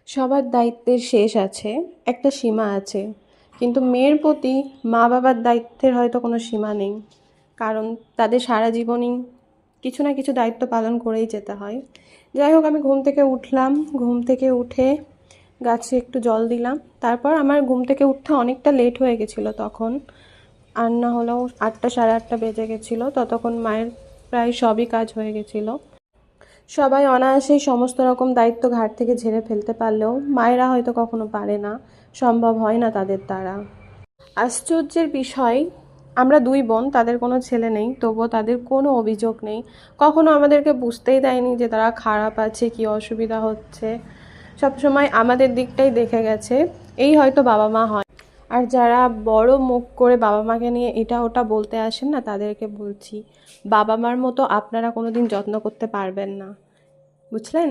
সবার দায়িত্বের শেষ আছে, একটা সীমা আছে। কিন্তু মেয়ের প্রতি মা বাবার দায়িত্বের হয়তো কোনো সীমা নেই, কারণ তাদের সারা জীবনই কিছু না কিছু দায়িত্ব পালন করেই যেতে হয়। যাই হোক, আমি ঘুম থেকে উঠলাম, ঘুম থেকে উঠে গাছে একটু জল দিলাম। তারপর আমার ঘুম থেকে উঠতে অনেকটা লেট হয়ে গেছিলো তখন, আর না হলেও 8টা সাড়ে 8টা বেজে গেছিলো। ততক্ষণ মায়ের প্রায় সবই কাজ হয়ে গেছিলো। সবাই অনায়াসেই সমস্ত রকম দায়িত্ব ঘাট থেকে ঝেড়ে ফেলতে পারলেও মায়েরা হয়তো কখনো পারে না, সম্ভব হয় না তাদের দ্বারা। আশ্চর্যের বিষয়, আমরা 2 বোন, তাদের কোনো ছেলে নেই, তবুও তাদের কোনো অভিযোগ নেই। কখনো আমাদেরকে বুঝতেই দেয়নি যে তারা খারাপ আছে, কি অসুবিধা হচ্ছে। সবসময় আমাদের দিকটাই দেখে গেছে। এই হয়তো বাবা মা হয়। আর যারা বড় মুখ করে বাবা মাকে নিয়ে এটা ওটা বলতে আসেন না, তাদেরকে বলছি, বাবা মার মতো আপনারা কোনোদিন যত্ন করতে পারবেন না, বুঝলেন?